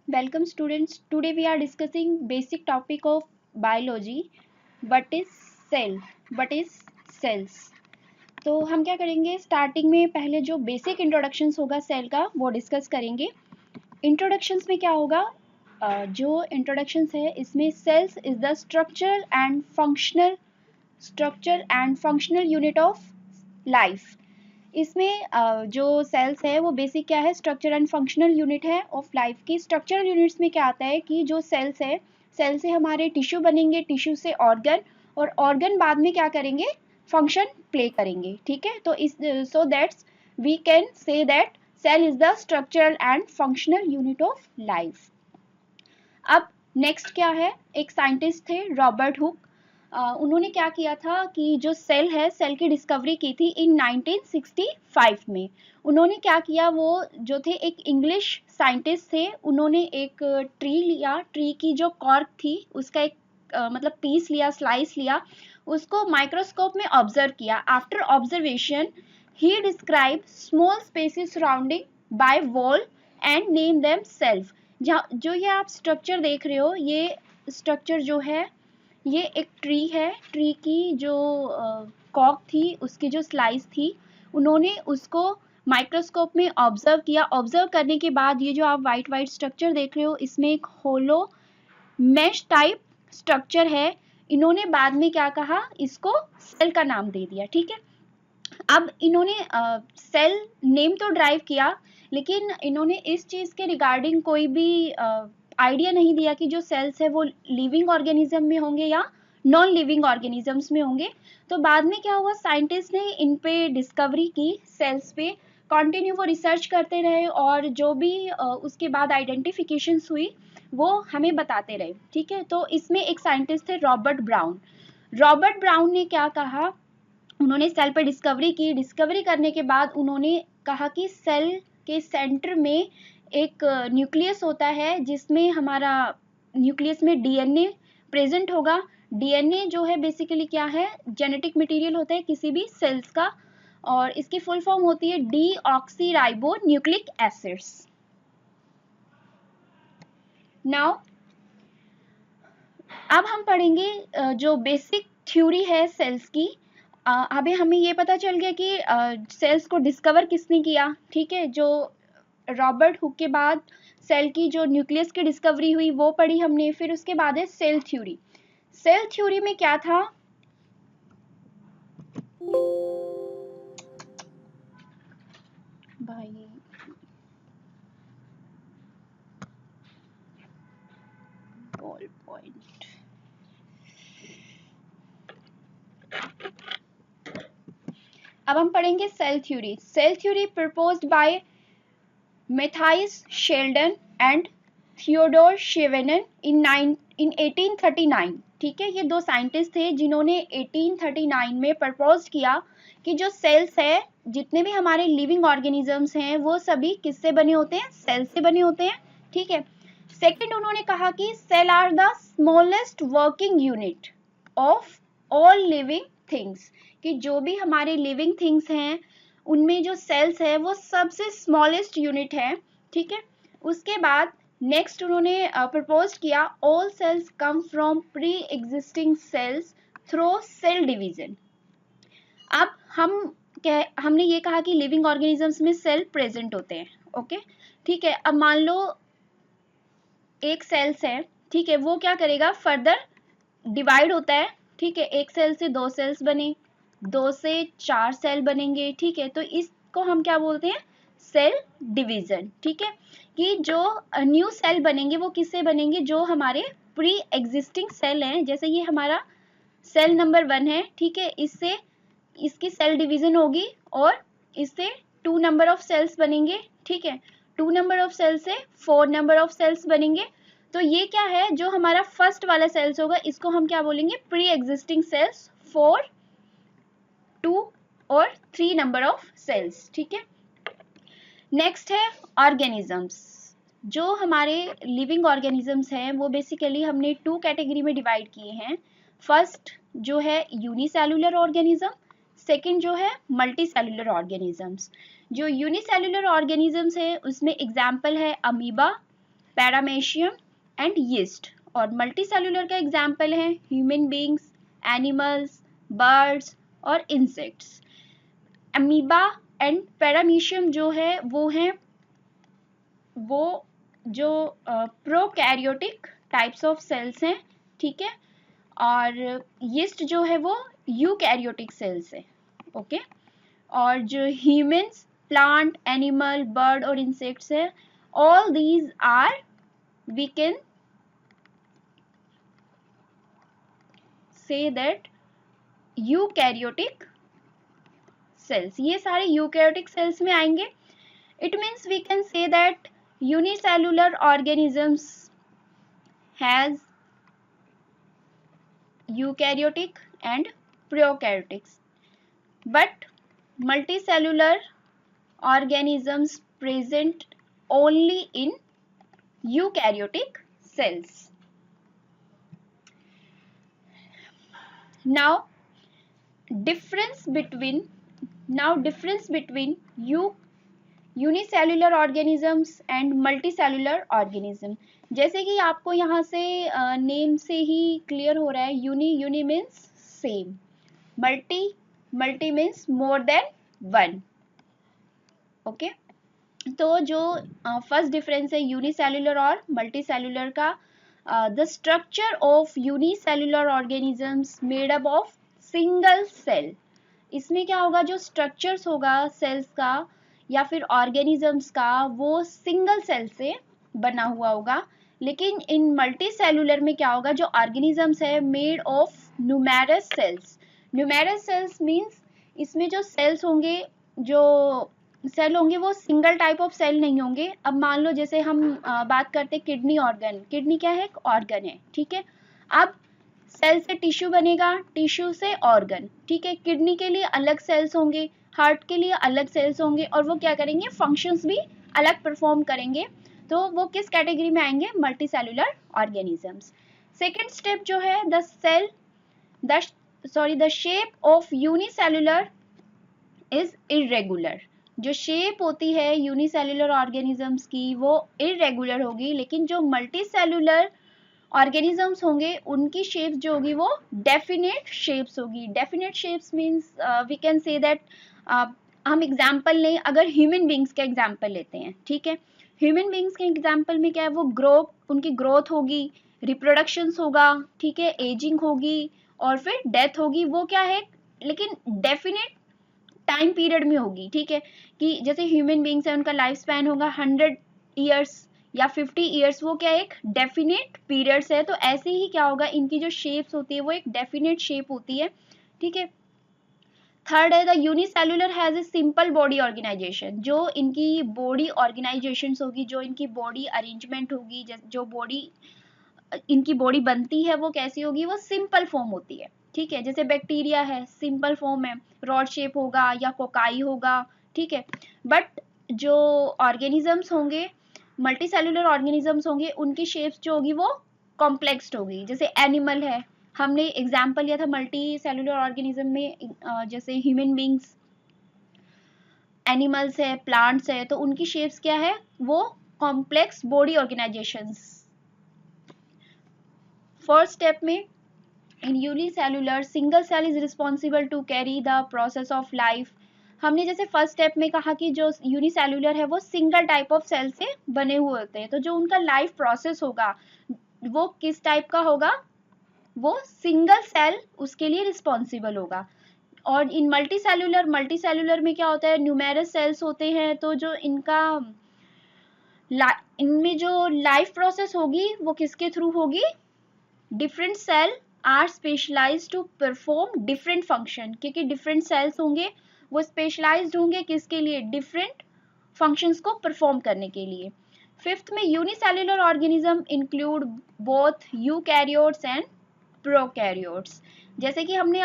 Welcome students. Today we are discussing basic topic of biology. What is cell? What is cells? तो हम क्या करेंगे, starting में पहले जो बेसिक इंट्रोडक्शंस होगा सेल का वो डिस्कस करेंगे। इंट्रोडक्शंस में क्या होगा, जो इंट्रोडक्शंस है इसमें cells is the structure and functional unit of life. इसमें जो सेल्स है वो बेसिक क्या है, स्ट्रक्चर एंड फंक्शनल यूनिट है ऑफ लाइफ की। स्ट्रक्चरल यूनिट्स में क्या आता है कि जो सेल्स है, सेल से हमारे टिश्यू बनेंगे, टिश्यू से ऑर्गन, और ऑर्गन बाद में क्या करेंगे, फंक्शन प्ले करेंगे। ठीक है, तो इस so that's we can say that cell is the structural and functional unit of life. अब नेक्स्ट क्या है, एक साइंटिस्ट थे रॉबर्ट हुक। उन्होंने क्या किया था कि जो सेल है, सेल की डिस्कवरी की थी इन 1965 में। उन्होंने क्या किया, वो जो थे एक इंग्लिश साइंटिस्ट थे, उन्होंने एक ट्री लिया, ट्री की जो कॉर्क थी उसका एक मतलब पीस लिया, स्लाइस लिया, उसको माइक्रोस्कोप में ऑब्जर्व किया। After observation he describe small spaces surrounding by wall and name them self. जो ये आप स्ट्रक्चर देख रहे हो, ये स्ट्रक्चर जो है ये एक ट्री है। ट्री की जो कॉक थी, उसकी जो स्लाइस थी, उन्होंने उसको माइक्रोस्कोप में ऑब्जर्व किया। ऑब्जर्व करने के बाद ये जो आप वाइट वाइट स्ट्रक्चर देख रहे हो, इसमें एक होलो मैश टाइप स्ट्रक्चर है। इन्होंने बाद में क्या कहा, इसको सेल का नाम दे दिया। ठीक है, अब इन्होंने सेल नेम तो ड्राइव किया, लेकिन इन्होंने इस चीज के रिगार्डिंग कोई भी आइडिया नहीं दिया कि जो सेल्स है वो लिविंग ऑर्गेनिज्म में होंगे या नॉन लिविंग ऑर्गेनिजम्स में होंगे। तो बाद में क्या हुआ, साइंटिस्ट ने इन पे डिस्कवरी की, सेल्स पे कंटिन्यू वो रिसर्च करते रहे, और जो भी उसके बाद आइडेंटिफिकेशन हुई वो हमें बताते रहे। ठीक है, तो इसमें एक साइंटिस्ट थे रॉबर्ट ब्राउन। रॉबर्ट ब्राउन ने क्या कहा, उन्होंने सेल पर डिस्कवरी की। डिस्कवरी करने के बाद उन्होंने कहा कि सेल के सेंटर में एक न्यूक्लियस होता है, जिसमें हमारा न्यूक्लियस में डीएनए प्रेजेंट होगा। डीएनए जो है बेसिकली क्या है, जेनेटिक मटेरियल होता है किसी भी सेल्स का, और इसकी फुल फॉर्म होती है डीऑक्सीराइबो न्यूक्लिक एसिड्स। नाउ अब हम पढ़ेंगे जो बेसिक थ्योरी है सेल्स की। अभी हमें ये पता चल गया कि सेल्स को डिस्कवर किसने किया। ठीक है, जो रॉबर्ट हुक के बाद सेल की जो न्यूक्लियस की डिस्कवरी हुई वो पढ़ी हमने। फिर उसके बाद है सेल थ्योरी। सेल थ्योरी में क्या था, भाई बॉल पॉइंट, अब हम पढ़ेंगे cell theory. Cell theory proposed by Matthias Schleiden and Theodore Schwann in 1839। ठीक है, ये दो साइंटिस्ट थे जिन्होंने 1839 में प्रपोज किया कि जो सेल्स है, जितने भी हमारे लिविंग ऑर्गेनिजम्स हैं, वो सभी किससे बने होते हैं, सेल से बने होते हैं। ठीक है, सेकंड उन्होंने कहा कि cell are the smallest working unit of all living things, कि जो भी हमारे लिविंग थिंग्स हैं उनमें जो सेल्स है वो सबसे स्मॉलेस्ट यूनिट है। ठीक है, उसके बाद नेक्स्ट उन्होंने प्रपोज किया all cells come from pre existing cells through cell division. अब हमने ये कहा कि लिविंग ऑर्गेनिजम्स में सेल प्रेजेंट होते हैं। ओके, ठीक है, अब मान लो एक सेल्स है, ठीक है, वो क्या करेगा, फर्दर डिवाइड होता है। ठीक है, एक सेल से दो सेल्स बने, दो से चार सेल बनेंगे। ठीक है, तो इसको हम क्या बोलते हैं, सेल डिवीजन। ठीक है, कि जो न्यू सेल बनेंगे वो किससे बनेंगे, जो हमारे प्री एग्जिस्टिंग सेल हैं। जैसे ये हमारा सेल नंबर 1 है, ठीक है, इससे इसकी सेल डिवीजन होगी और इससे 2 नंबर ऑफ सेल्स बनेंगे। ठीक है, 2 नंबर ऑफ सेल से 4 नंबर ऑफ सेल्स बनेंगे। तो ये क्या है, जो हमारा फर्स्ट वाला सेल्स होगा इसको हम क्या बोलेंगे, प्री एग्जिस्टिंग सेल्स, 4, 2 और 3 नंबर ऑफ सेल्स। ठीक है, नेक्स्ट है ऑर्गेनिजम्स। जो हमारे लिविंग ऑर्गेनिजम्स हैं वो बेसिकली हमने 2 कैटेगरी में डिवाइड किए हैं। फर्स्ट जो है यूनिसेलुलर ऑर्गेनिज्म, सेकंड जो है मल्टी सेलुलर ऑर्गेनिजम्स। जो यूनिसेलुलर ऑर्गेनिजम्स है उसमें एग्जाम्पल है अमीबा, पैरामेशियम एंड यीस्ट। और मल्टीसेलुलर का एग्जाम्पल है ह्यूमन बींग्स, एनिमल्स, बर्ड्स और इंसेक्ट्स। अमीबा एंड पैरामीशियम जो है वो जो प्रोकैरियोटिक टाइप्स ऑफ सेल्स हैं, ठीक है, और यीस्ट जो है वो यूकैरियोटिक सेल्स है, ओके। और जो ह्यूमंस, प्लांट, एनिमल, बर्ड और इंसेक्ट्स है, all these are we can say that eukaryotic cells, ये सारे यूकैरियोटिक सेल्स में आएंगे। It means we can say that unicellular organisms has eukaryotic and prokaryotics, but multicellular organisms present only in eukaryotic cells. Now difference between unicellular organisms and multicellular organism. जैसे कि आपको यहाँ से name से ही clear हो रहा है, uni means same, multi means more than one, okay. तो जो फर्स्ट डिफरेंस है यूनिसेल्युलर और मल्टीसेल्युलर का, the structure of unicellular organisms made up of single cell. इसमें क्या होगा, जो स्ट्रक्चर्स होगा सेल्स का या फिर ऑर्गेनिजम्स का, वो सिंगल सेल से बना हुआ होगा। लेकिन इन मल्टी सेलुलर में क्या होगा, जो ऑर्गेनिजम्स है made of numerous cells. Numerous cells means इसमें जो सेल्स होंगे, जो सेल होंगे वो सिंगल टाइप ऑफ सेल नहीं होंगे। अब मान लो जैसे हम बात करते हैं किडनी ऑर्गन, किडनी क्या है, एक ऑर्गन है, ठीक है। अब सेल से टिश्यू बनेगा, टिश्यू से ऑर्गन, ठीक है। किडनी के लिए अलग सेल्स होंगे, हार्ट के लिए अलग सेल्स होंगे, और वो क्या करेंगे, फंक्शंस भी अलग परफॉर्म करेंगे। तो वो किस कैटेगरी में आएंगे, multi cellular organisms. Second step जो है, the shape of unicellular is irregular. जो शेप होती है यूनिसेलुलर ऑर्गेनिजम्स की वो इरेगुलर होगी, लेकिन जो मल्टी सेलुलर ऑर्गेनिजम्स होंगे उनकी शेप्स जो होगी वो डेफिनेट शेप्स होगी। Definite shapes means we can say that, हम एग्जांपल लें, अगर ह्यूमन बींग्स का एग्जांपल लेते हैं, ठीक है। ह्यूमन बींग्स के एग्जांपल में क्या है, वो उनकी ग्रोथ होगी, रिप्रोडक्शंस होगा, ठीक है, एजिंग होगी और फिर डेथ होगी। वो क्या है, लेकिन डेफिनेट टाइम पीरियड में होगी, ठीक है। कि जैसे ह्यूमन बींग्स है, उनका लाइफ स्पैन होगा 100 ईयर्स या 50 ईयर्स, वो क्या एक डेफिनेट पीरियड्स है। तो ऐसे ही क्या होगा, इनकी जो शेप्स होती है वो एक डेफिनेट शेप होती है, ठीक है। थर्ड है, the unicellular has a simple body organisation. जो इनकी बॉडी ऑर्गेनाइजेशन होगी, जो इनकी बॉडी अरेंजमेंट होगी, जो इनकी बॉडी बनती है वो कैसी होगी, वो सिंपल फॉर्म होती है, ठीक है। जैसे बैक्टीरिया है, सिंपल फॉर्म है, रॉड शेप होगा या कोकाई होगा, ठीक है। बट जो ऑर्गेनिजम्स होंगे, मल्टी सेलुलर ऑर्गेनिजम्स होंगे, उनकी शेप्स जो होगी वो कॉम्प्लेक्स होगी। जैसे एनिमल है, हमने एग्जाम्पल लिया था मल्टी सेलुलर ऑर्गेनिज्म में, जैसे ह्यूमन बींग्स, एनिमल्स है, प्लांट्स है, तो उनकी शेप्स क्या है, वो complex body organisations. First step में, in unicellular single cell is responsible to carry the process of life. हमने जैसे फर्स्ट स्टेप में कहा कि जो यूनिसेलुलर है वो सिंगल टाइप ऑफ सेल से बने हुए होते हैं, तो जो उनका लाइफ प्रोसेस होगा वो किस टाइप का होगा, वो सिंगल सेल उसके लिए रिस्पॉन्सिबल होगा। और इन मल्टी सेलुलर में क्या होता है, न्यूमेरस सेल्स होते हैं, तो जो इनमें जो लाइफ प्रोसेस होगी वो किसके थ्रू होगी, different cell are specialised to perform different function. क्योंकि डिफरेंट सेल्स होंगे वो स्पेशलाइज्ड होंगे किसके लिए, डिफरेंट फंक्शंस को परफॉर्म करने के लिए। फिफ्थ में, unicellular organism include both eukaryotes and prokaryotes. जैसे कि हमने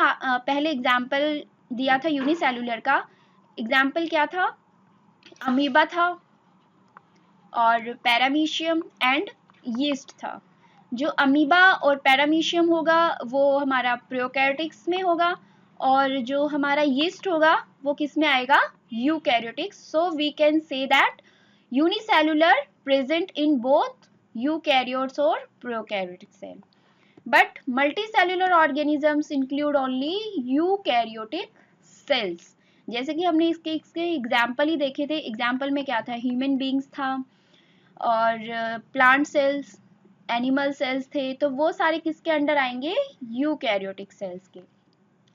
पहले एग्जाम्पल दिया था यूनिसेलुलर का, एग्जाम्पल क्या था, अमीबा था और पैरामीशियम एंड यीस्ट था। जो अमीबा और पैरामीशियम होगा वो हमारा प्रोकैरियोटिक्स में होगा, और जो हमारा यीस्ट होगा वो किस में आएगा, eukaryotics. So we can say that unicellular present in both eukaryotes और prokaryotic cell. But multicellular organisms include only eukaryotic cells. जैसे कि हमने इसके एग्जाम्पल ही देखे थे। एग्जाम्पल में क्या था, ह्यूमन बींग्स था और प्लांट सेल्स, एनिमल सेल्स थे, तो वो सारे किसके अंडर आएंगे, यूकैरियोटिक सेल्स के।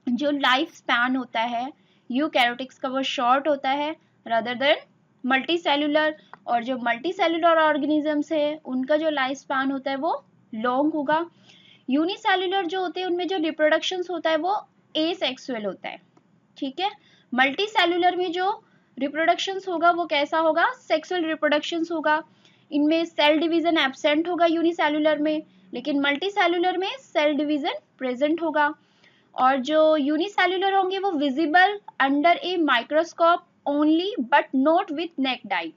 जो लाइफ स्पैन होता है यूकैरियोटिक्स का वो शॉर्ट होता है रादर देन मल्टीसेल्युलर, और जो मल्टीसेल्युलर ऑर्गेनिजम्स है उनका जो लाइफ स्पैन होता है वो लॉन्ग होगा। यूनिसेल्युलर जो होते हैं उनमें जो रिप्रोडक्शंस होता है वो एसेक्सुअल होता है, ठीक है। मल्टीसेल्युलर में जो रिप्रोडक्शंस होगा वो कैसा होगा, सेक्सुअल रिप्रोडक्शंस होगा। इनमें सेल डिवीजन एब्सेंट होगा यूनिसेल्युलर में, लेकिन मल्टीसेल्युलर में सेल डिवीजन प्रेजेंट होगा। और जो यूनिसेल्युलर होंगे वो visible under a microscope only but not with naked eye.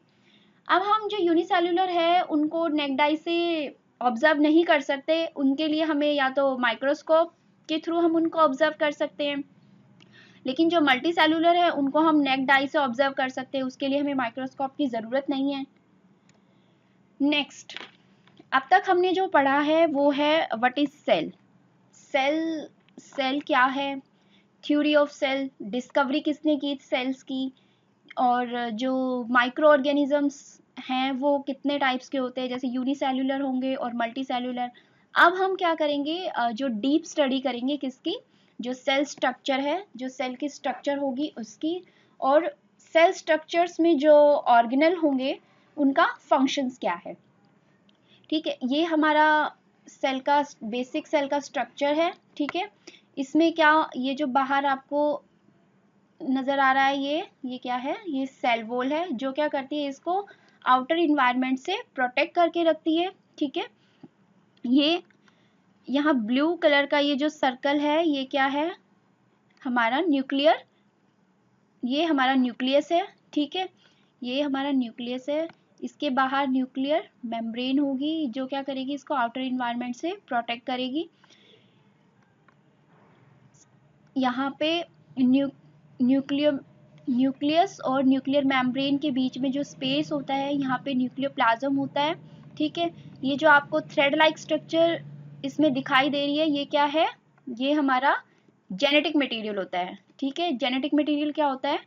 अब हम जो यूनिसेल्युलर है उनको नेक डाई से ऑब्जर्व नहीं कर सकते, उनके लिए हमें या तो माइक्रोस्कोप के थ्रू हम उनको ऑब्जर्व कर सकते हैं, लेकिन जो मल्टी सेल्यूलर है उनको हम नेक डाई से ऑब्जर्व कर सकते हैं, उसके लिए हमें माइक्रोस्कोप की ज़रूरत नहीं है। नेक्स्ट, अब तक हमने जो पढ़ा है वो है व्हाट इज सेल। सेल क्या है, थ्योरी ऑफ सेल, डिस्कवरी किसने की सेल्स की, और जो माइक्रो ऑर्गेनिजम्स हैं वो कितने टाइप्स के होते हैं, जैसे यूनिसेल्युलर होंगे और मल्टी सेल्युलर। अब हम क्या करेंगे, जो डीप स्टडी करेंगे किसकी, जो सेल स्ट्रक्चर है, जो सेल की स्ट्रक्चर होगी उसकी, और सेल स्ट्रक्चर्स में जो ऑर्गेनल होंगे उनका फंक्शंस क्या है, ठीक है। ये हमारा सेल का बेसिक सेल का स्ट्रक्चर है, ठीक है। इसमें क्या, ये जो बाहर आपको नजर आ रहा है ये क्या है, ये सेल वॉल है जो क्या करती है, इसको आउटर इन्वायरमेंट से प्रोटेक्ट करके रखती है, ठीक है। ये यहाँ ब्लू कलर का ये जो सर्कल है ये क्या है, हमारा न्यूक्लियर, ये हमारा न्यूक्लियस है, ठीक है। ये हमारा न्यूक्लियस है, इसके बाहर न्यूक्लियर मेम्ब्रेन होगी जो क्या करेगी, इसको आउटर इन्वायरमेंट से प्रोटेक्ट करेगी। यहाँ पे न्यूक्लियस और न्यूक्लियर मेम्ब्रेन के बीच में जो स्पेस होता है यहाँ पे न्यूक्लियोप्लाज्म होता है, ठीक है। ये जो आपको थ्रेड लाइक स्ट्रक्चर इसमें दिखाई दे रही है ये क्या है, ये हमारा जेनेटिक मटेरियल होता है, ठीक है। जेनेटिक मटेरियल क्या होता है,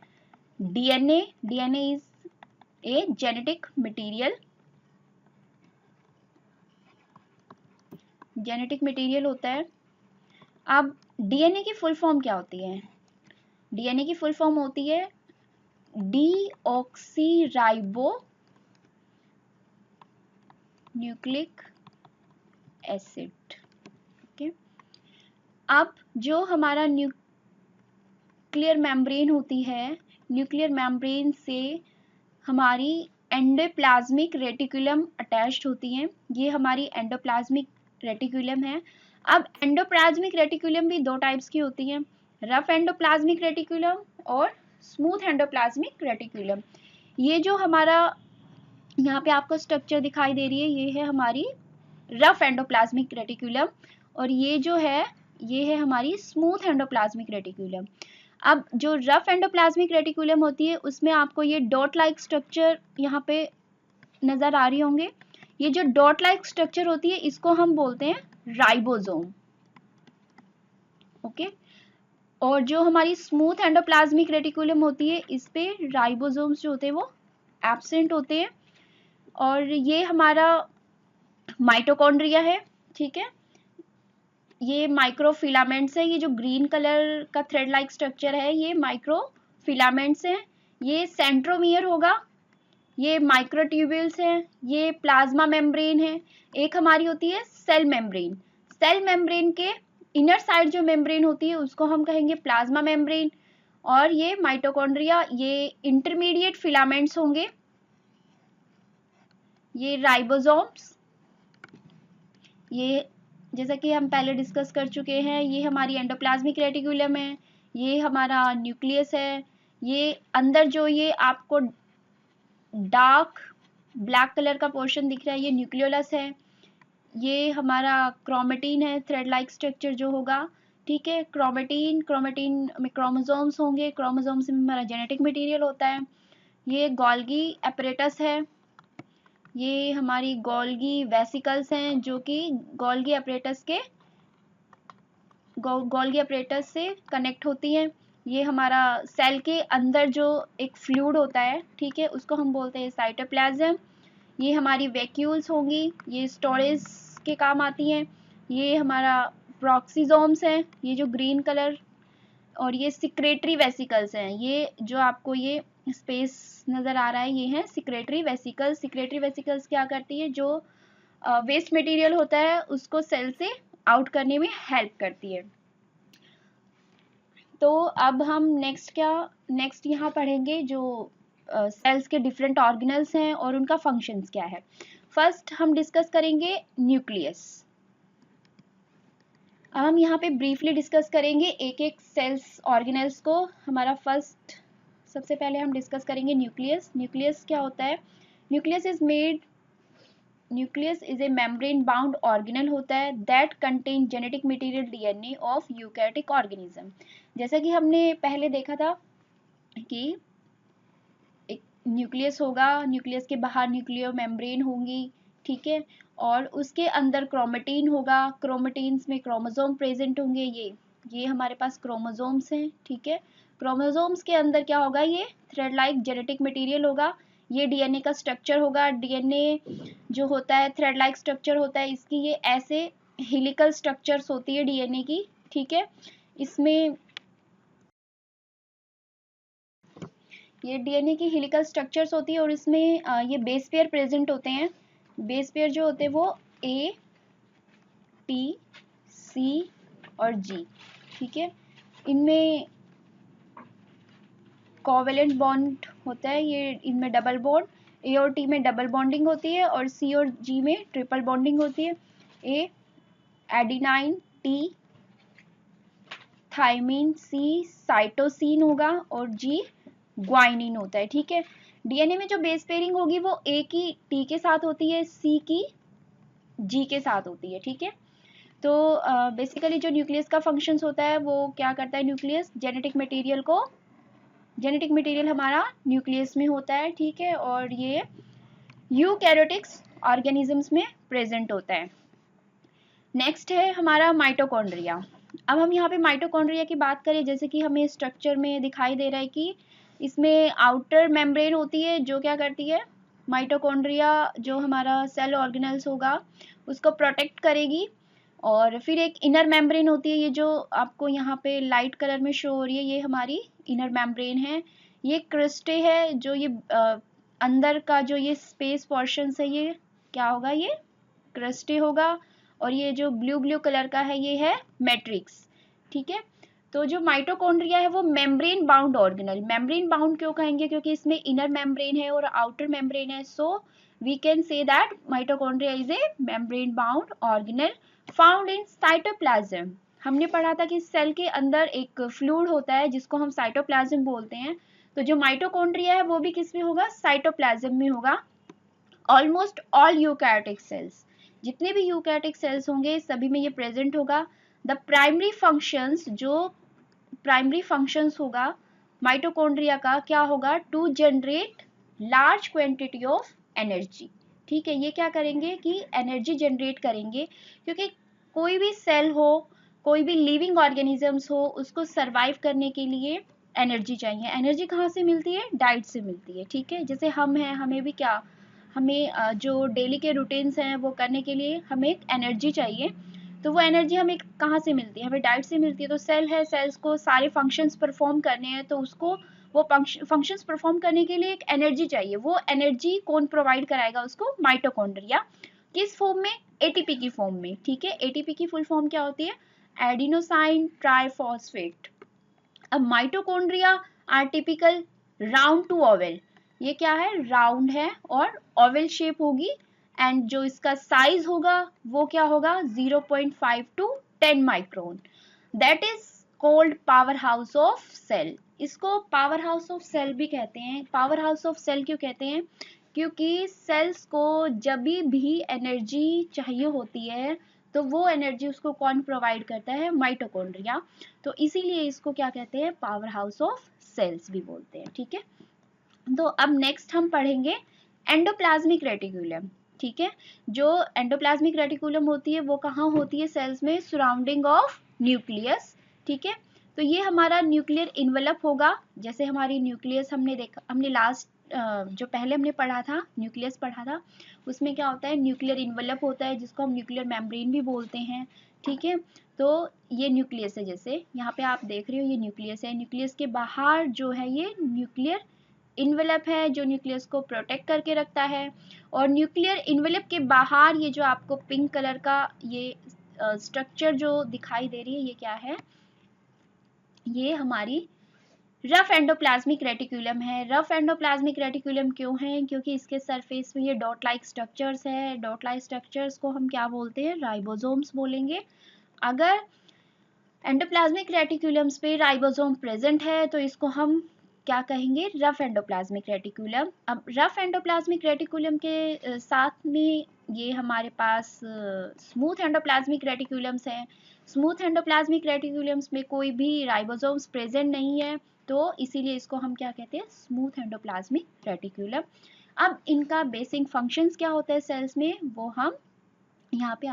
DNA is a genetic material, genetic material होता है। अब डीएनए की फुल फॉर्म क्या होती है, डीएनए की फुल फॉर्म होती है डीऑक्सीराइबो न्यूक्लिक एसिड, ओके। अब जो हमारा न्यूक्लियर मेम्ब्रेन होती है, न्यूक्लियर मेम्ब्रेन से हमारी एंडोप्लाज्मिक रेटिकुलम अटैच्ड होती हैं, ये हमारी एंडोप्लाज्मिक रेटिकुलम है। अब एंडोप्लाज्मिक रेटिकुलम भी दो टाइप्स की होती हैं, रफ एंडोप्लाज्मिक रेटिकुलम और स्मूथ एंडोप्लाज्मिक रेटिकुलम। ये जो हमारा यहाँ पे आपको स्ट्रक्चर दिखाई दे रही है ये है हमारी रफ एंडोप्लाज्मिक रेटिकुलम, और ये जो है ये है हमारी स्मूथ एंडोप्लाज्मिक रेटिकुलम। अब जो रफ एंडोप्लाज्मिक रेटिकुलम होती है उसमें आपको ये डॉट लाइक स्ट्रक्चर यहाँ पे नजर आ रही होंगे। ये जो डॉट लाइक स्ट्रक्चर होती है इसको हम बोलते हैं राइबोसोम, ओके। और जो हमारी स्मूथ एंडोप्लाज्मिक रेटिकुलम होती है इस पे राइबोसोम्स जो होते हैं वो एब्सेंट होते हैं। और ये हमारा माइटोकॉन्ड्रिया है, ठीक है। ये माइक्रोफिलामेंट्स है, ये जो ग्रीन कलर का थ्रेड लाइक स्ट्रक्चर है ये माइक्रोफिलामेंट्स है। ये सेंट्रोमियर होगा, ये माइक्रोट्यूब्यूल्स हैं, ये प्लाज्मा मेम्ब्रेन है। एक हमारी होती है सेल मेम्ब्रेन, सेल मेम्ब्रेन के इनर साइड जो मेम्ब्रेन होती है उसको हम कहेंगे प्लाज्मा मेम्ब्रेन। और ये माइटोकॉन्ड्रिया, ये इंटरमीडिएट फिलामेंट्स होंगे, ये राइबोसोम्स, ये जैसा कि हम पहले डिस्कस कर चुके हैं ये हमारी एंडोप्लाज्मिक रेटिकुलम है, ये हमारा न्यूक्लियस है। ये अंदर जो ये आपको डार्क ब्लैक कलर का पोर्शन दिख रहा है ये न्यूक्लियोलस है। ये हमारा क्रोमेटिन है, थ्रेड लाइक स्ट्रक्चर जो होगा, ठीक है। क्रोमेटिन में क्रोमोसोम्स होंगे, क्रोमोसोम्स में हमारा जेनेटिक मटेरियल होता है। ये गोल्गी एपरेटस है, ये हमारी गोल्गी वेसिकल्स हैं जो कि गोल्गी अपरेटस से कनेक्ट होती हैं। ये हमारा सेल के अंदर जो एक फ्लूइड होता है, ठीक है, उसको हम बोलते हैं साइटोप्लाज्म। ये हमारी वैक्यूल्स होंगी, ये स्टोरेज के काम आती हैं। ये हमारा प्रोक्सीजोम्स हैं, ये जो ग्रीन कलर, और ये सिक्रेटरी वेसिकल्स हैं। ये जो आपको ये स्पेस नज़र आ रहा है, ये है सिक्रेटरी वेसिकल्स। सिक्रेटरी वेसिकल्स क्या करती है, जो वेस्ट मटेरियल होता है उसको सेल से आउट करने में हेल्प करती है। तो अब हम नेक्स्ट यहाँ पढ़ेंगे जो सेल्स के डिफरेंट ऑर्गेनल्स हैं और उनका फंक्शंस क्या है। फर्स्ट हम डिस्कस करेंगे न्यूक्लियस। अब हम यहाँ पे ब्रीफली डिस्कस करेंगे एक एक सेल्स ऑर्गेनल्स को। हमारा फर्स्ट सबसे पहले हम डिस्कस करेंगे न्यूक्लियस। न्यूक्लियस क्या होता है? Nucleus is a membrane bound organelle होता है that contain genetic material DNA of eukaryotic organism. जैसा कि हमने पहले देखा था कि एक न्यूक्लियस होगा, न्यूक्लियस के बाहर न्यूक्लियर मेम्ब्रेन होंगी, ठीक है, और उसके अंदर क्रोमेटिन होगा, क्रोमेटिन्स में क्रोमोसोम प्रेजेंट होंगे। ये हमारे पास क्रोमोसोम्स हैं, ठीक है। क्रोमोसोम्स के अंदर क्या होगा? ये थ्रेड लाइक जेनेटिक मटेरियल होगा। ये डीएनए का स्ट्रक्चर होगा। डीएनए जो होता है थ्रेड लाइक स्ट्रक्चर होता है इसकी, ये ऐसे हेलिकल स्ट्रक्चर्स होती है डीएनए की, ठीक है। इसमें ये डीएनए की हेलिकल स्ट्रक्चर्स होती है और इसमें ये बेस पेयर प्रेजेंट होते हैं। बेस पेयर जो होते हैं वो ए, टी, सी और जी, ठीक है। इनमें कोवेलेंट बॉन्ड होता है, ये इनमें डबल बॉन्ड, ए और टी में डबल बॉन्डिंग होती है और सी और जी में ट्रिपल बॉन्डिंग होती है। ए एडिनाइन, टी थायमीन, सी साइटोसिन होगा और जी ग्वाइनिन होता है, ठीक है। डीएनए में जो बेस पेयरिंग होगी वो ए की टी के साथ होती है, सी की जी के साथ होती है, ठीक है। तो बेसिकली जो न्यूक्लियस का फंक्शंस होता है वो क्या करता है? न्यूक्लियस जेनेटिक मटेरियल हमारा न्यूक्लियस में होता है, ठीक है, और ये यूकैरियोटिक्स ऑर्गेनिजम्स में प्रेजेंट होता है। नेक्स्ट है हमारा माइटोकॉन्ड्रिया। अब हम यहाँ पे माइटोकॉन्ड्रिया की बात करें, जैसे कि हमें स्ट्रक्चर में दिखाई दे रहा है कि इसमें आउटर मेम्ब्रेन होती है जो क्या करती है, माइटोकॉन्ड्रिया जो हमारा सेल ऑर्गेनल्स होगा उसको प्रोटेक्ट करेगी। और फिर एक इनर मेम्ब्रेन होती है, ये जो आपको यहाँ पे लाइट कलर में शो हो रही है, ये हमारी इनर मेम्ब्रेन है। ये क्रिस्टे है, जो ये अंदर का जो ये स्पेस पोर्शन है ये क्या होगा? ये क्रिस्टे होगा। और ये जो ब्लू ब्लू कलर का है ये है मैट्रिक्स, ठीक है। तो जो माइटोकॉन्ड्रिया है वो membrane bound organelle. Membrane bound क्यों कहेंगे? क्योंकि इसमें इनर मेम्ब्रेन है और आउटर मेम्ब्रेन है, so we can say that mitochondria is a membrane bound organelle found in cytoplasm. हमने पढ़ा था कि सेल के अंदर एक फ्लूइड होता है जिसको हम साइटोप्लाज्म बोलते हैं। तो जो माइटोकॉन्ड्रिया है वो भी किस में होगा? साइटोप्लाज्म में होगा। ऑलमोस्ट ऑल यूकैरियोटिक सेल्स, जितने भी यूकैरियोटिक सेल्स होंगे सभी में ये प्रेजेंट होगा। द प्राइमरी फंक्शंस होगा माइटोकॉन्ड्रिया का क्या होगा? To generate large quantity of energy, ठीक है। ये क्या करेंगे कि एनर्जी जनरेट करेंगे, क्योंकि कोई भी सेल हो, कोई भी लिविंग ऑर्गेनिजम्स हो, उसको सरवाइव करने के लिए एनर्जी चाहिए। एनर्जी कहाँ से मिलती है? डाइट से मिलती है, ठीक है। जैसे हम हैं, हमें भी क्या, हमें जो डेली के रूटीन्स हैं वो करने के लिए हमें एक एनर्जी चाहिए। तो वो एनर्जी हमें कहाँ से मिलती है? हमें डाइट से मिलती है। तो सेल है, सेल्स को सारे फंक्शंस परफॉर्म करने हैं, तो उसको वो फंक्शंस परफॉर्म करने के लिए एक एनर्जी चाहिए। वो एनर्जी कौन प्रोवाइड कराएगा उसको? माइटोकॉन्ड्रिया। किस फॉर्म में? एटीपी की फॉर्म में, ठीक है। एटीपी की फुल फॉर्म क्या होती है? Adenosine triphosphate. अब mitochondria are typical round to oval. ये क्या है? राउंड है और ओवल शेप होगी। एंड जो इसका साइज होगा वो क्या होगा? 0.5 to 10 micron. That is called power house of cell. इसको पावर हाउस ऑफ सेल भी कहते हैं। पावर हाउस ऑफ सेल क्यों कहते हैं? क्योंकि सेल्स को जब भी एनर्जी चाहिए होती है तो वो एनर्जी उसको कौन प्रोवाइड करता है? माइटोकॉन्ड्रिया। तो इसीलिए इसको क्या कहते हैं? पावर हाउस ऑफ सेल्स भी बोलते हैं, ठीक है। तो अब नेक्स्ट हम पढ़ेंगे एंडोप्लाज्मिक रेटिकुलम, ठीक है, जो एंडोप्लाज्मिक रेटिकुलम होती है वो कहाँ होती है सेल्स में, सराउंडिंग ऑफ न्यूक्लियस, ठीक है। तो ये हमारा न्यूक्लियर इन्वेलप होगा, जैसे हमारी न्यूक्लियस हमने देखा, हमने लास्ट जो पहले हमने पढ़ा था न्यूक्लियस पढ़ा था, उसमें क्या होता है, न्यूक्लियर इन्वेलप होता है जिसको हम न्यूक्लियर मेम्ब्रेन भी बोलते हैं, ठीक है। तो ये न्यूक्लियस है, जैसे यहाँ पे आप देख रहे हो ये न्यूक्लियस है, न्यूक्लियस के बाहर जो है ये न्यूक्लियर इन्वेलप है जो न्यूक्लियस को प्रोटेक्ट करके रखता है। और न्यूक्लियर इन्वेलप के बाहर ये जो आपको पिंक कलर का ये स्ट्रक्चर जो दिखाई दे रही है, ये क्या है, ये हमारी रफ एंडोप्लाज्मिक रेटिकुलम है। रफ एंडोप्लाज्मिक रेटिकुलम क्यों है, क्योंकि इसके सरफेस में ये डॉट लाइक स्ट्रक्चर्स है। डॉट लाइक स्ट्रक्चर्स को हम क्या बोलते हैं, राइबोसोम्स बोलेंगे। अगर एंडोप्लाज्मिक रेटिकुलम्स पे राइबोसोम प्रेजेंट है तो इसको हम क्या कहेंगे, रफ एंडोप्लाज्मिक रेटिकुलम। अब रफ एंडोप्लाज्मिक रेटिकुलम के साथ में ये हमारे पास स्मूथ एंडोप्लाज्मिक रेटिकुलम्स हैं। स्मूथ एंडोप्लाज्मिक रेटिकुलम्स में कोई भी राइबोसोम्स प्रेजेंट नहीं है, तो इसीलिए इसको हम क्या कहते हैं, स्मूथ एंडोप्लाज्मिक रेटिकुलम। अब इनका बेसिक फंक्शंस क्या होता है सेल्स में, वो हम यहाँ पे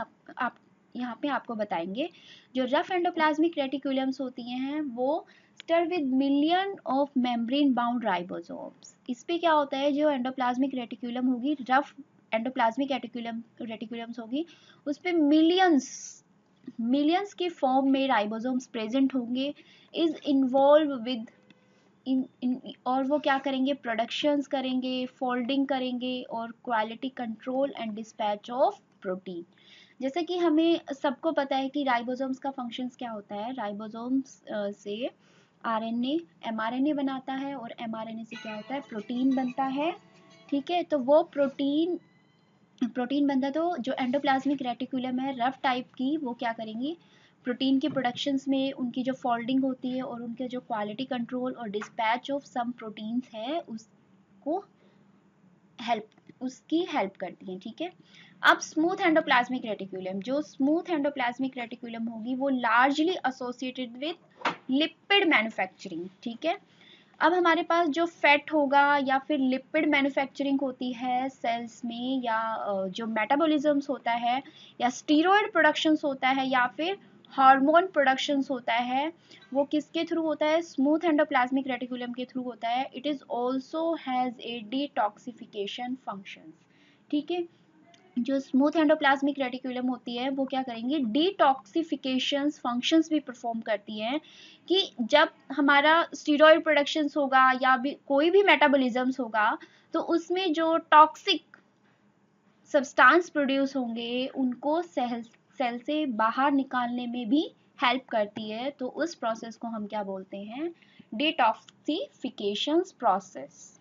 यहाँ पे आपको बताएंगे। जो रफ एंडोप्लाज्मिक रेटिकुलम्स होती हैं वो studded with million of membrane bound ribosomes. इस पे क्या होता है, जो एंडोप्लाज्मिक रेटिकुलम होगी, रफ एंडोप्लाज्मिक रेटिकुलम्स होगी, उस पे मिलियंस के फॉर्म में राइबोसोम्स प्रेजेंट होंगे, इज इन्वॉल्व विद और वो क्या करेंगे, प्रोडक्शंस करेंगे, फोल्डिंग करेंगे और quality control and dispatch of protein. जैसे कि हमें सबको पता है कि राइबोसोम्स का फंक्शंस क्या होता है, राइबोसोम्स से आरएनए एमआरएनए बनाता है और एमआरएनए से क्या होता है, प्रोटीन बनता है, ठीक है। तो वो प्रोटीन बनता है, तो जो एंडोप्लाज्मिक रेटिकुलम है रफ टाइप की, वो क्या करेंगी, प्रोटीन के प्रोडक्शंस में उनकी जो फोल्डिंग होती है और उनके जो क्वालिटी कंट्रोल और डिस्पैच ऑफ सम प्रोटीन्स है उसको उसकी हेल्प करती हैं, ठीक है। अब स्मूथ एंडोप्लाज्मिक रेटिकुलम, जो स्मूथ एंडोप्लाज्मिक रेटिकुलम होगी वो largely associated with lipid manufacturing, ठीक है। अब हमारे पास जो फैट होगा या फिर लिपिड मैन्युफैक्चरिंग होती है सेल्स में, या जो मेटाबॉलिज्म्स होता है, या स्टीरॉयड प्रोडक्शंस होता है, या फिर हार्मोन प्रोडक्शंस होता है, वो किसके थ्रू होता है, स्मूथ एंडोप्लाज्मिक रेटिकुलम के थ्रू होता है। It is also has a detoxification functions, ठीक है। जो स्मूथ एंडोप्लाज्मिक रेटिकुलम होती है वो क्या करेंगी, डिटॉक्सिफिकेशन फंक्शंस भी परफॉर्म करती है, कि जब हमारा स्टीरॉयड प्रोडक्शंस होगा या भी कोई भी मेटाबॉलिज्म्स होगा, तो उसमें जो टॉक्सिक सब्सटेंस प्रोड्यूस होंगे उनको सेल से बाहर निकालने में भी हेल्प करती है। तो उस प्रोसेस को हम क्या बोलते हैं, डिटॉक्सिफिकेशन प्रोसेस।